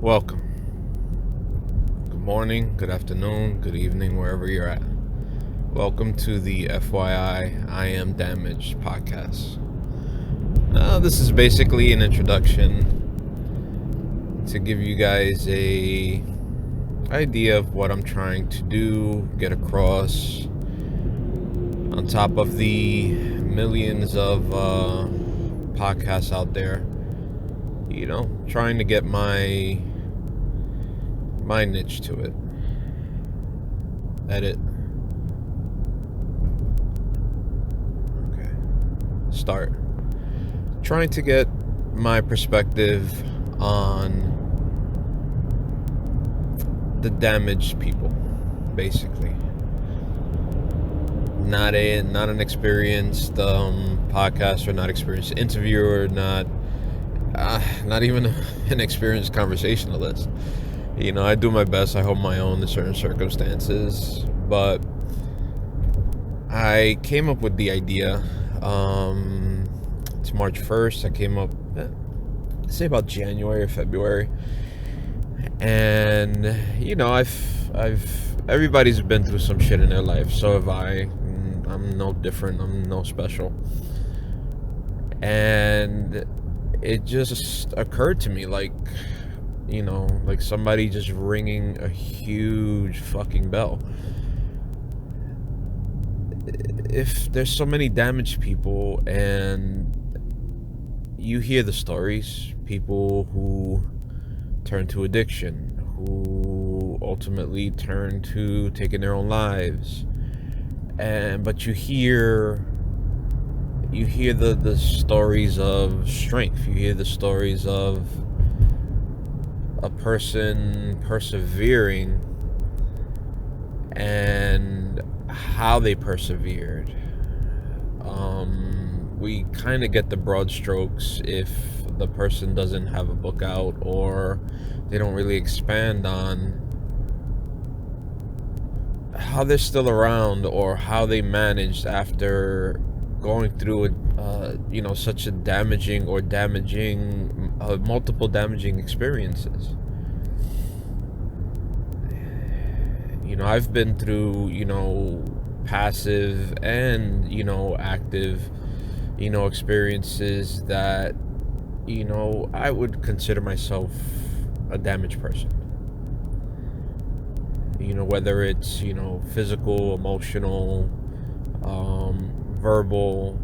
Welcome. Good morning, good afternoon, good evening, wherever you're at. Welcome to the FYI-I Am Damaged podcast. This is basically an introduction to give you guys a idea of what I'm trying to do, get across, on top of the millions of podcasts out there. Trying to get my niche to it. Edit. Okay. Start. Trying to get my perspective on the damaged people, basically. Not an experienced podcaster, not experienced interviewer, not even an experienced conversationalist. I do my best. I hold my own in certain circumstances, but I came up with the idea. It's March 1st. I came up, say about January or February, and everybody's been through some shit in their life. So have I. I'm no different. I'm no special. And it just occurred to me like somebody just ringing a huge fucking bell. If there's so many damaged people and you hear the stories, people who turn to addiction, who ultimately turn to taking their own lives, but you hear the stories of strength. You hear the stories of a person persevering and how they persevered. We kind of get the broad strokes if the person doesn't have a book out or they don't really expand on how they're still around or how they managed after going through such a multiple damaging experiences. I've been through passive and active experiences that I would consider myself a damaged person. Whether it's physical, emotional, verbal,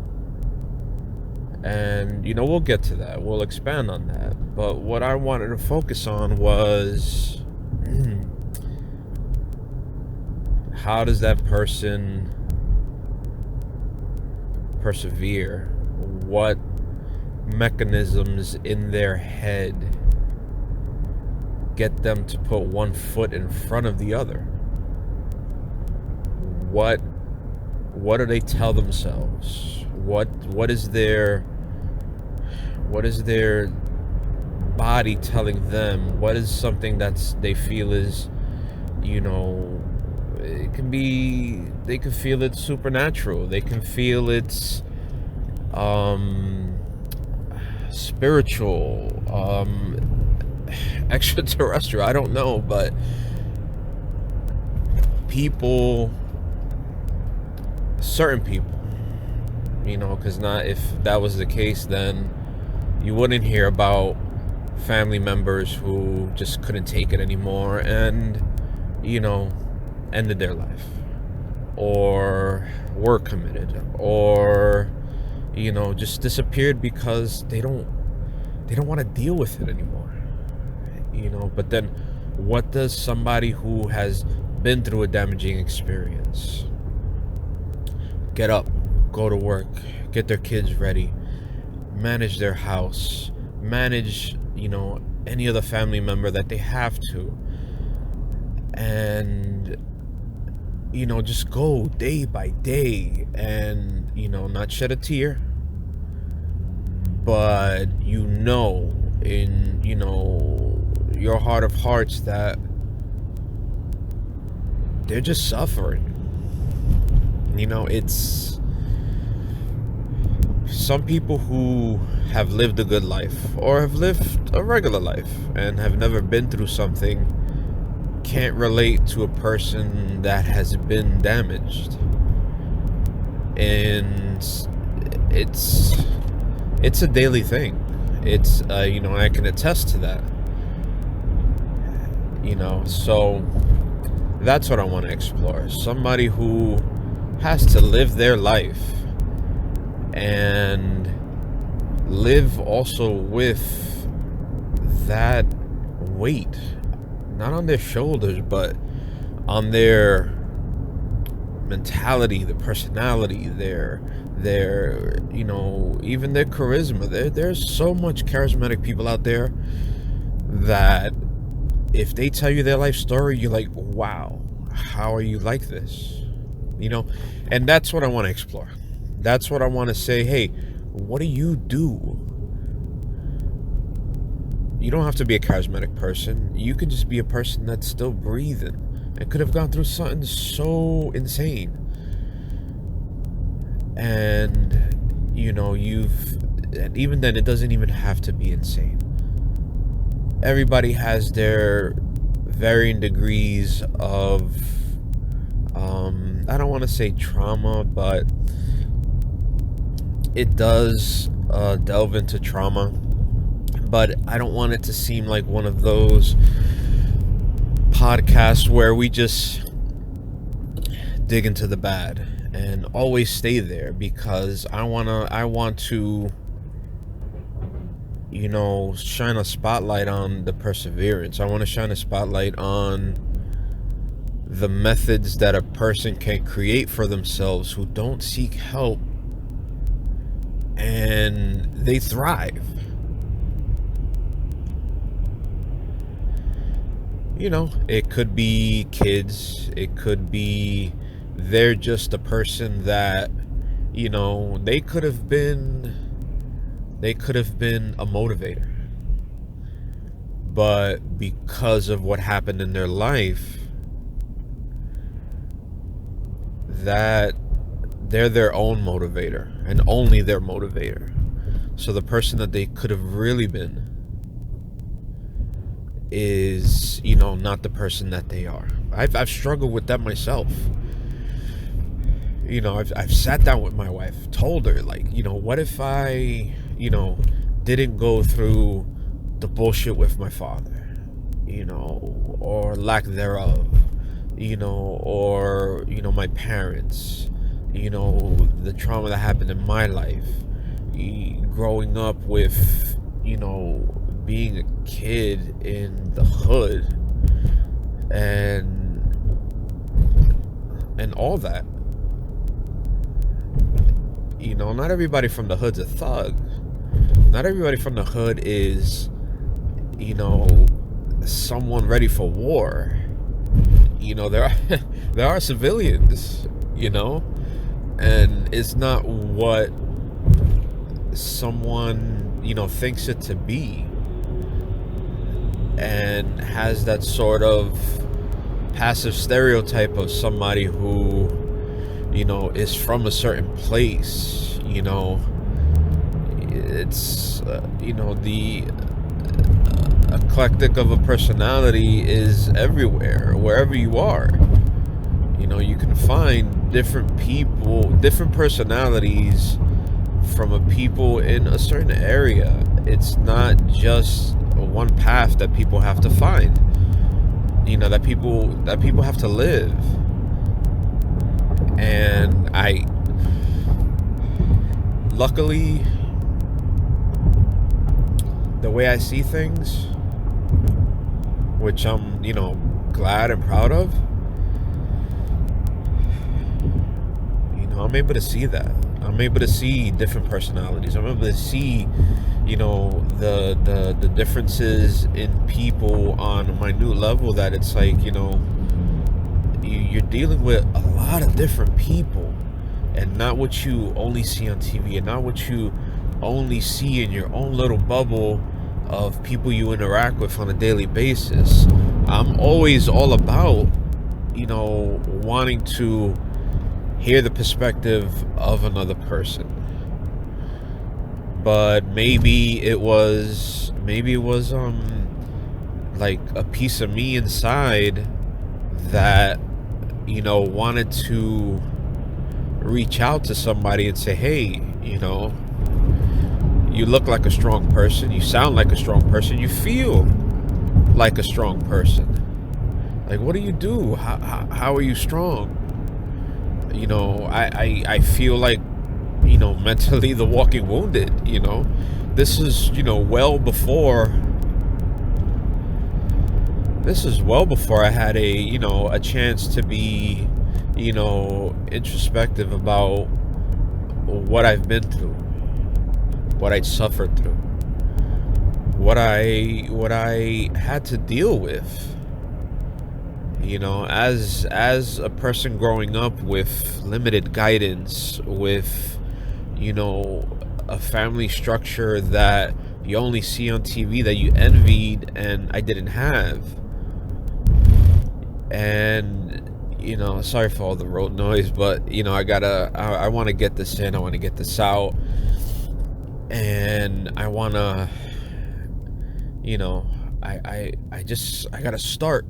and we'll get to that. We'll expand on that. But what I wanted to focus on was how does that person persevere? What mechanisms in their head get them to put one foot in front of the other? What do they tell themselves? What is their body telling them? What is something they feel is it can be, they can feel it's supernatural, they can feel it's spiritual, extraterrestrial, I don't know, but certain people, because if that was the case, then you wouldn't hear about family members who just couldn't take it anymore and ended their life, or were committed, or just disappeared because they don't want to deal with it anymore. But then what does somebody who has been through a damaging experience get up, go to work, get their kids ready, manage their house, manage any other family member that they have to, and just go day by day and not shed a tear, but in your heart of hearts that they're just suffering. It's some people who have lived a good life or have lived a regular life and have never been through something can't relate to a person that has been damaged. And it's a daily thing. It's I can attest to that. So that's what I want to explore. Somebody who has to live their life and live also with that weight, not on their shoulders, but on their mentality, their personality, their even their charisma. There's so much charismatic people out there that if they tell you their life story, you're like, wow, how are you like this? And that's what I want to explore. That's what I want to say. Hey, what do? You don't have to be a charismatic person. You could just be a person that's still breathing and could have gone through something so insane. And and even then, it doesn't even have to be insane. Everybody has their varying degrees of I don't want to say trauma, but it does delve into trauma. But I don't want it to seem like one of those podcasts where we just dig into the bad and always stay there, because I want to shine a spotlight on the perseverance. I want to shine a spotlight on the methods that a person can create for themselves who don't seek help, and they thrive. It could be kids, it could be they're just a person that they could have been a motivator, but because of what happened in their life, that they're their own motivator and only their motivator. So the person that they could have really been is not the person that they are. I've struggled with that myself. I've sat down with my wife, told her, like, what if I didn't go through the bullshit with my father, or lack thereof, or my parents, the trauma that happened in my life, growing up with being a kid in the hood, and all that. Not everybody from the hood's a thug. Not everybody from the hood is someone ready for war. There are civilians, and it's not what someone thinks it to be, and has that sort of passive stereotype of somebody who is from a certain place. It's the eclectic of a personality is everywhere, wherever you are. You can find different people, different personalities from a people in a certain area. It's not just one path that people have to find, that people have to live. And luckily, the way I see things, which I'm glad and proud of, I'm able to see that. I'm able to see different personalities. I'm able to see the differences in people on a minute level, that it's like you're dealing with a lot of different people, and not what you only see on TV, and not what you only see in your own little bubble of people you interact with on a daily basis. I'm always all about wanting to hear the perspective of another person. but maybe it was like a piece of me inside that, wanted to reach out to somebody and say, hey, you look like a strong person, you sound like a strong person, you feel like a strong person. Like, what do you do? How are you strong? I feel like, mentally the walking wounded. This is, well before I had a chance to be, introspective about what I've been through, what I'd suffered through, what I had to deal with. As a person growing up with limited guidance, with, a family structure that you only see on TV that you envied and I didn't have. And, sorry for all the road noise, but, I want to get this in, I want to get this out. And I want to, I got to start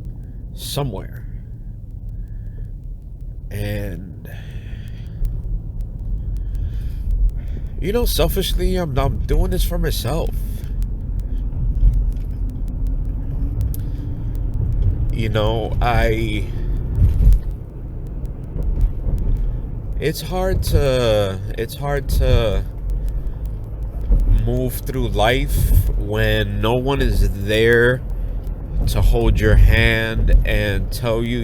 somewhere. And selfishly, I'm doing this for myself. It's hard to move through life when no one is there to hold your hand and tell you,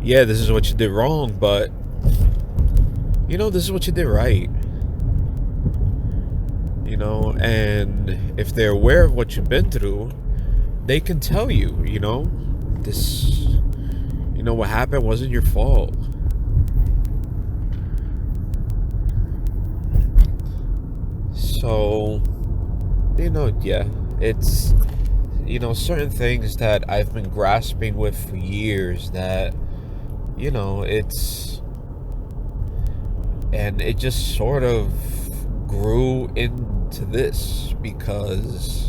yeah, this is what you did wrong, but this is what you did right. And if they're aware of what you've been through, they can tell you, this, what happened wasn't your fault. So, yeah, it's, certain things that I've been grasping with for years that, and it just sort of grew into this because,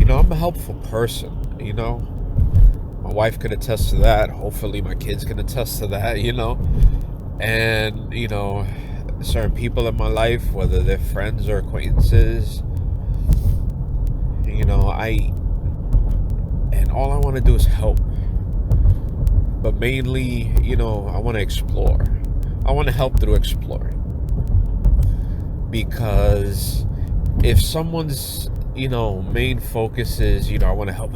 I'm a helpful person, my wife could attest to that. Hopefully my kids can attest to that, and, certain people in my life, whether they're friends or acquaintances, and all I want to do is help. But mainly, I want to explore. I want to help through exploring. Because if someone's, main focus is, I want to help,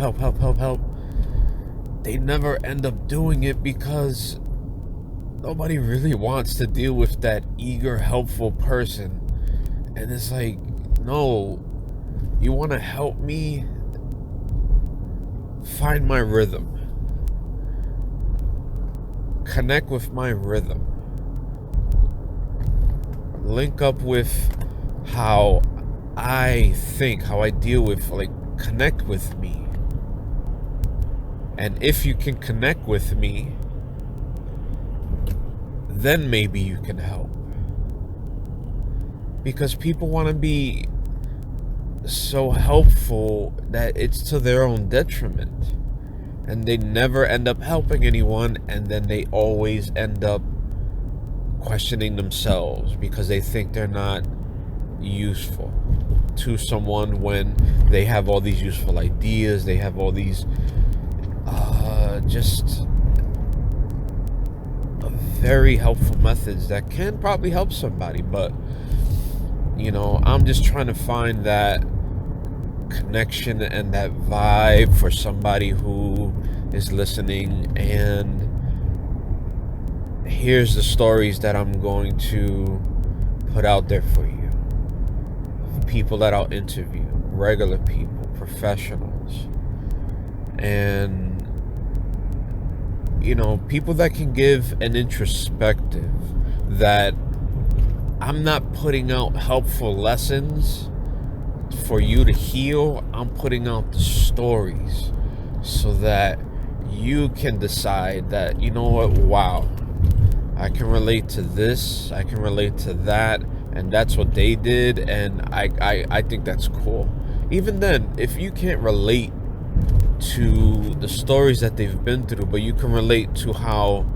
they never end up doing it because nobody really wants to deal with that eager, helpful person. And it's like, no, you want to help me find my rhythm. Connect with my rhythm. Link up with how I think, how I deal with, connect with me. And if you can connect with me, then maybe you can help. Because people want to be so helpful that it's to their own detriment. And they never end up helping anyone, and then they always end up questioning themselves because they think they're not useful to someone when they have all these useful ideas, they have all these just very helpful methods that can probably help somebody. But I'm just trying to find that connection and that vibe for somebody who is listening and here's the stories that I'm going to put out there for you. People that I'll interview, regular people, professionals, and people that can give an introspective, that I'm not putting out helpful lessons for you to heal. I'm putting out the stories so that you can decide that, wow, I can relate to this, I can relate to that, and that's what they did, and I think that's cool. Even then, if you can't relate to the stories that they've been through, but you can relate to how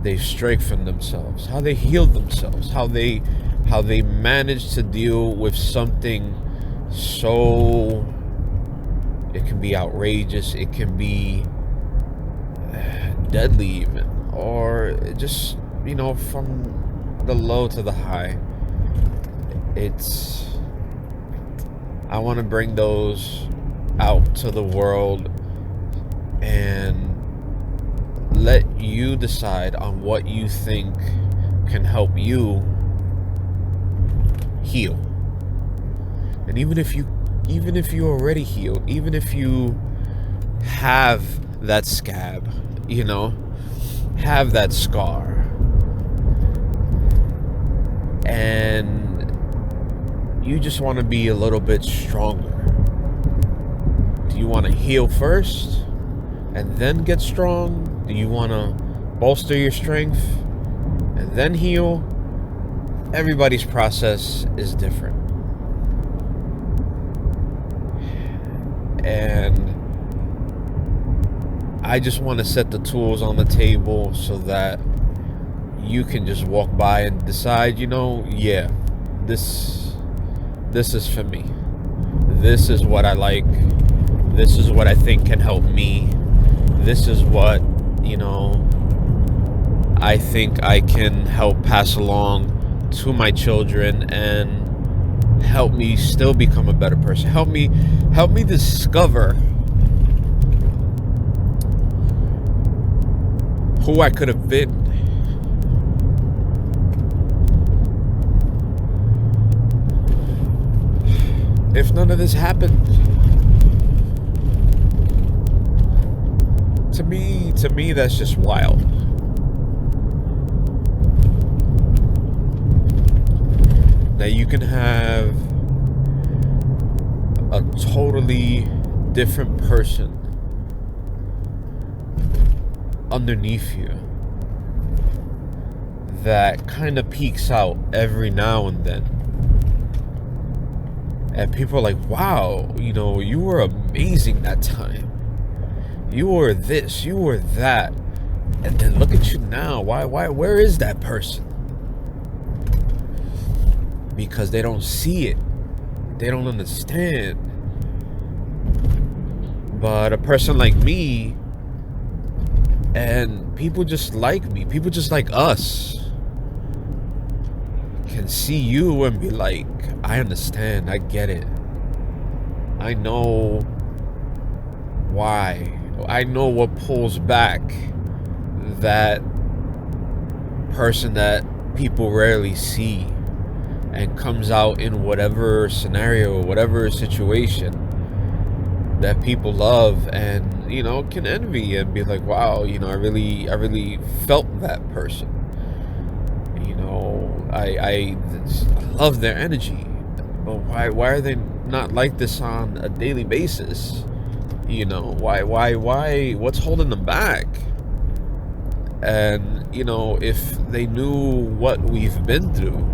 they've strengthened themselves, how they healed themselves, how they managed to deal with something so, it can be outrageous, it can be deadly even, or just, from the low to the high. I want to bring those out to the world and let you decide on what you think can help you heal. And even if you already healed, even if you have that scab, have that scar, and you just want to be a little bit stronger. Do you want to heal first and then get strong? Do you want to bolster your strength and then heal? Everybody's process is different. And I just want to set the tools on the table so that you can just walk by and decide, yeah, this is for me. This is what I like. This is what I think can help me. This is what, I think I can help pass along to my children and help me still become a better person. Help me discover who I could have been. If none of this happened, to me, that's just wild. Now you can have a totally different person underneath you that kind of peeks out every now and then. And people are like, wow, you were amazing that time. You were this, you were that. And then look at you now. Why, where is that person? Because they don't see it. They don't understand. But a person like me, and people just like me, people just like us, can see you and be like, I understand, I get it. I know why. I know what pulls back that person that people rarely see and comes out in whatever scenario, whatever situation that people love and, can envy and be like, wow, I really felt that person. I love their energy, but why are they not like this on a daily basis? Why what's holding them back? And if they knew what we've been through,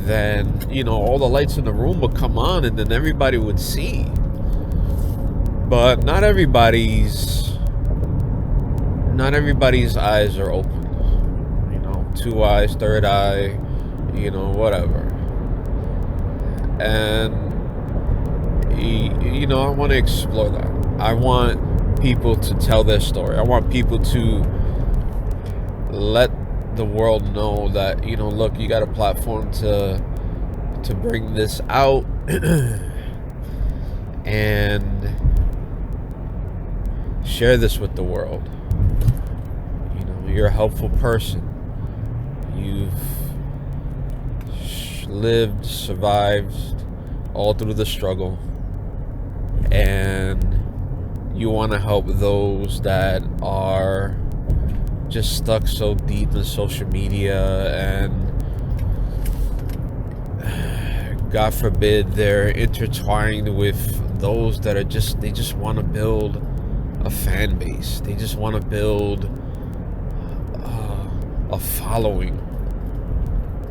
then all the lights in the room would come on and then everybody would see. But not everybody's eyes are open. Two eyes, third eye, whatever. And I want to explore that. I want people to tell their story. I want people to let the world know that, look, you got a platform to bring this out and share this with the world. You're a helpful person. You've lived, survived all through the struggle, and you want to help those that are just stuck so deep in social media, and God forbid they're intertwined with those that are they just want to build a fan base. They just want to build a following,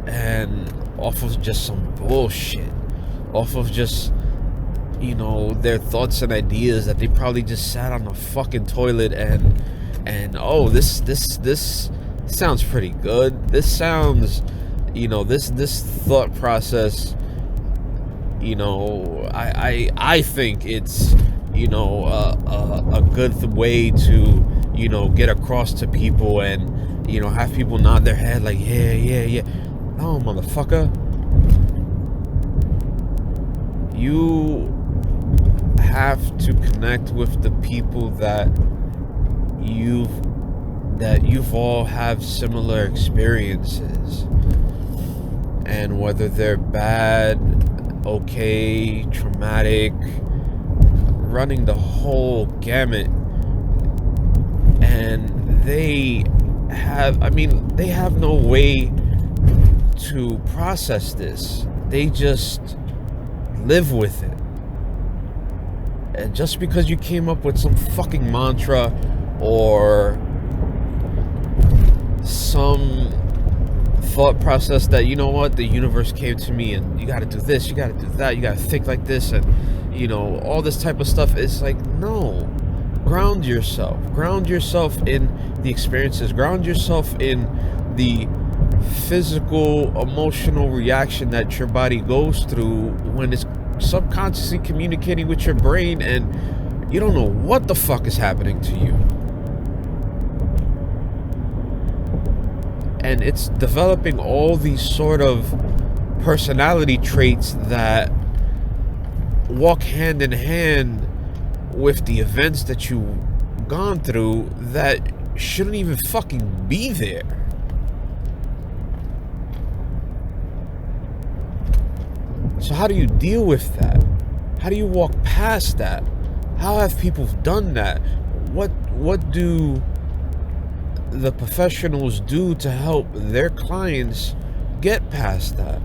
and off of just some bullshit, off of just, you know, their thoughts and ideas that they probably just sat on the fucking toilet and oh, this sounds pretty good. This sounds, you know, this thought process, you know, I think it's, you know, a good way to, you know, get across to people and, you know, have people nod their head like, yeah. No, motherfucker. You have to connect with the people that you've all have similar experiences, and whether they're bad, okay, traumatic, running the whole gamut, and they have no way to process this. They just live with it. And just because you came up with some fucking mantra or some thought process that, you know what, the universe came to me and you gotta do this, you gotta do that, you gotta think like this, and, you know, all this type of stuff, it's like, no. Ground yourself in the experiences, ground yourself in the physical, emotional reaction that your body goes through when it's subconsciously communicating with your brain and you don't know what the fuck is happening to you. And it's developing all these sort of personality traits that walk hand in hand with the events that you've gone through that shouldn't even fucking be there. So how do you deal with that? How do you walk past that? How have people done that? What do the professionals do to help their clients get past that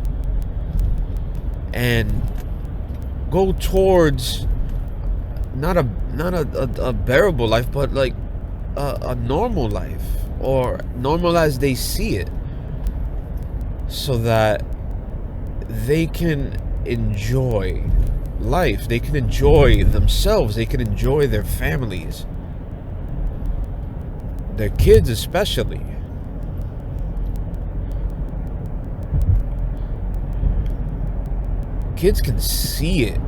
and go towards not a bearable life, but like a normal life, or normal as they see it, so that they can enjoy life, they can enjoy themselves, they can enjoy their families, their kids especially. Kids can see it,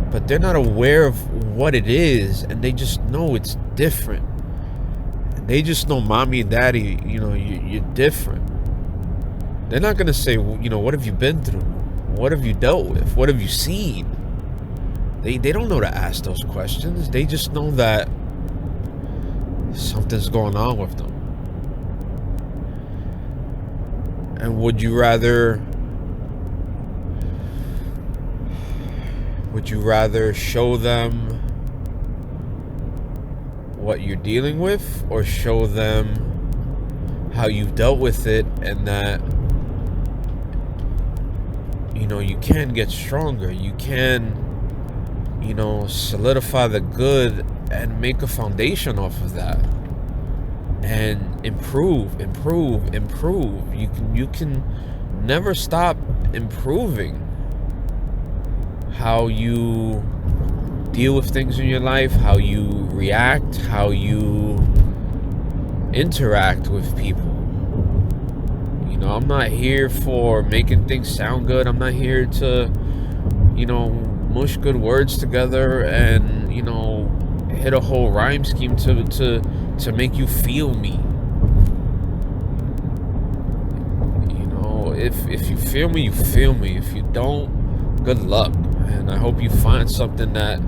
but they're not aware of what it is, and they just know it's different. They just know mommy and daddy, you know, you're different. They're not gonna say, you know, what have you been through? What have you dealt with? What have you seen? They don't know to ask those questions. They just know that something's going on with them. And would you rather show them what you're dealing with, or show them how you've dealt with it, and that, you know, you can get stronger, you can, you know, solidify the good and make a foundation off of that and improve. You can never stop improving how you deal with things in your life, how you react, how you interact with people. You know, I'm not here for making things sound good. I'm not here to, you know, mush good words together and, you know, hit a whole rhyme scheme to make you feel me. You know, if you feel me, you feel me. If you don't, good luck. And I hope you find something that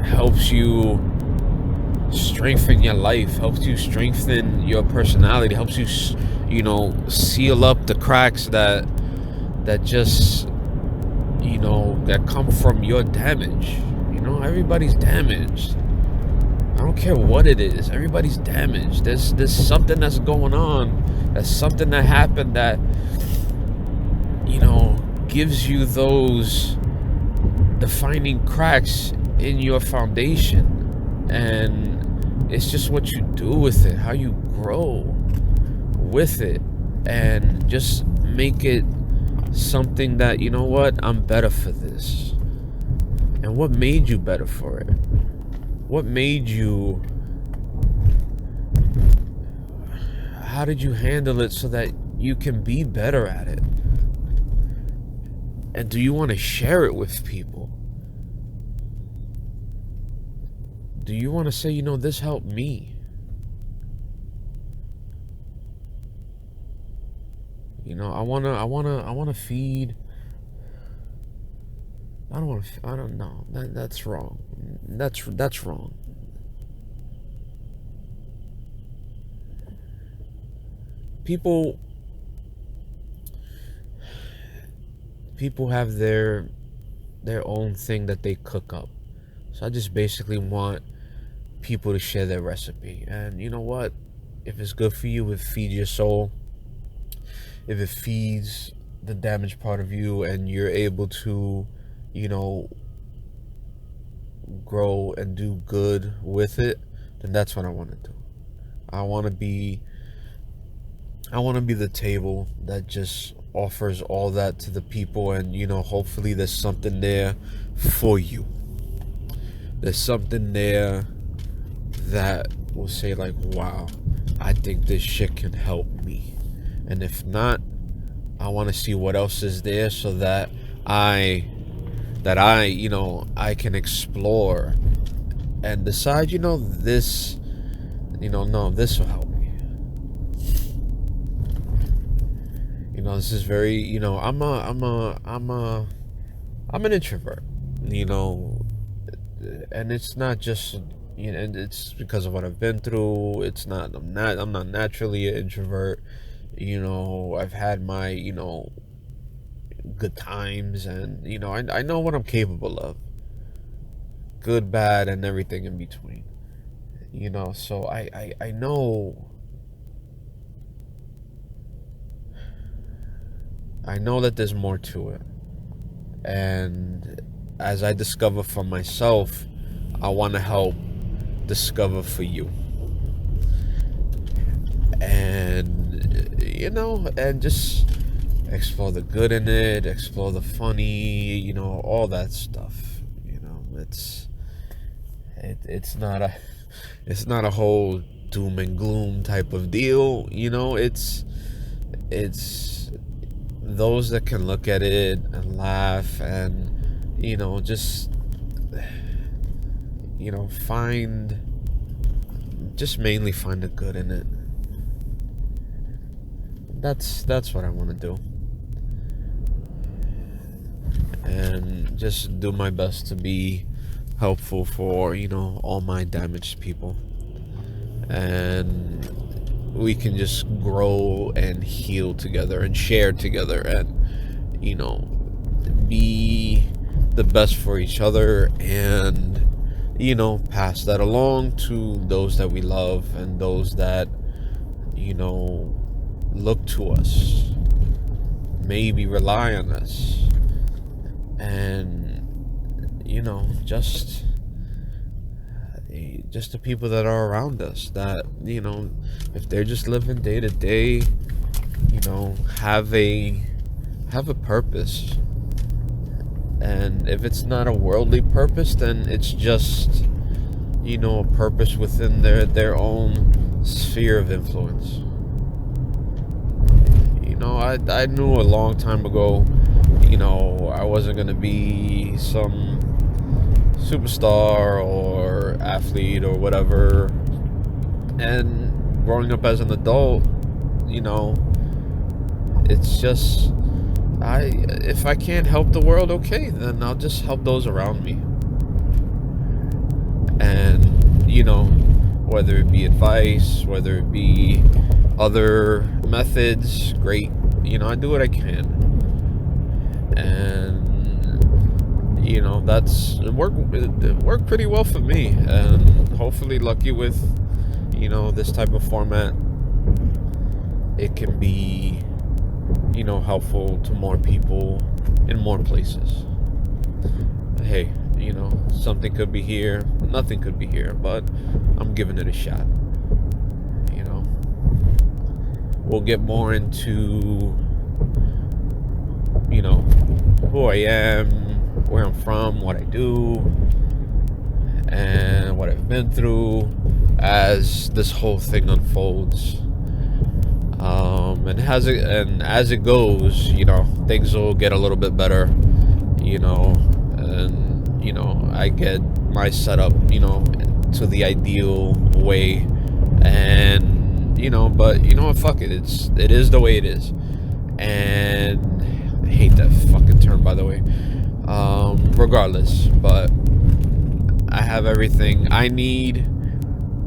helps you strengthen your life, helps you strengthen your personality, helps you, you know, seal up the cracks that just, you know, that come from your damage. You know, everybody's damaged. I don't care what it is. Everybody's damaged. There's something that's going on. There's something that happened that, you know, gives you those defining cracks in your foundation. And it's just what you do with it, how you grow. with it and just make it something that, you know what, I'm better for this. And what made you better for it? What made you, how did you handle it so that you can be better at it? And do you want to share it with people? Do you want to say, you know, this helped me? You know, I wanna feed. I don't know. That's wrong. That's wrong. People have their own thing that they cook up. So I just basically want people to share their recipe. And you know what? If it's good for you, it feeds your soul. If it feeds the damaged part of you and you're able to, you know, grow and do good with it, then that's what I want to do. I want to be the table that just offers all that to the people, and you know, hopefully there's something there for you. There's something there that will say like, wow, I think this shit can help me. And if not, I want to see what else is there so that I you know, I can explore and decide, you know, this, you know, no, this will help me. You know, this is very, you know, I'm an introvert, you know, and it's not just, you know, it's because of what I've been through. I'm not naturally an introvert. You know, I've had my, you know, good times, and you know, I know what I'm capable of. Good, bad, and everything in between. You know, so I know that there's more to it. And as I discover for myself, I want to help discover for you. And you know, and just explore the good in it, explore the funny, you know, all that stuff. You know, it's not a whole doom and gloom type of deal. You know, it's those that can look at it and laugh and, you know, just, you know, mainly find the good in it. That's what I want to do. And just do my best to be helpful for, you know, all my damaged people. And we can just grow and heal together and share together and, you know, be the best for each other and, you know, pass that along to those that we love and those that, you know, look to us, maybe rely on us, and, you know, just the people that are around us that, you know, if they're just living day to day, you know, have a purpose. And if it's not a worldly purpose, then it's just, you know, a purpose within their own sphere of influence. You know, I knew a long time ago, you know, I wasn't gonna be some superstar or athlete or whatever. And growing up as an adult, you know, it's just, if I can't help the world, okay, then I'll just help those around me. And, you know, whether it be advice, whether it be other methods, great. You know, I do what I can. And, you know, it worked pretty well for me. And hopefully lucky with, you know, this type of format. It can be, you know, helpful to more people in more places. Hey, you know, something could be here, nothing could be here, but I'm giving it a shot. You know, we'll get more into, you know, who I am, where I'm from, what I do, and what I've been through as this whole thing unfolds. And as it goes, you know, things will get a little bit better, you know, and, you know, I get my setup, you know, to the ideal way, and, you know, but you know what, fuck it, it is the way it is. And I hate that fucking term, by the way. Regardless, but I have everything I need,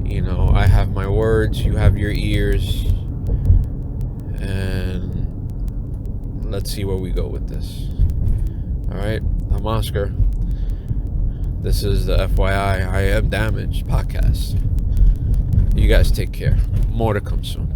you know, I have my words, you have your ears, and let's see where we go with this. Alright, I'm Oscar. This is the FYI I Am Damaged podcast. You guys take care. More to come soon.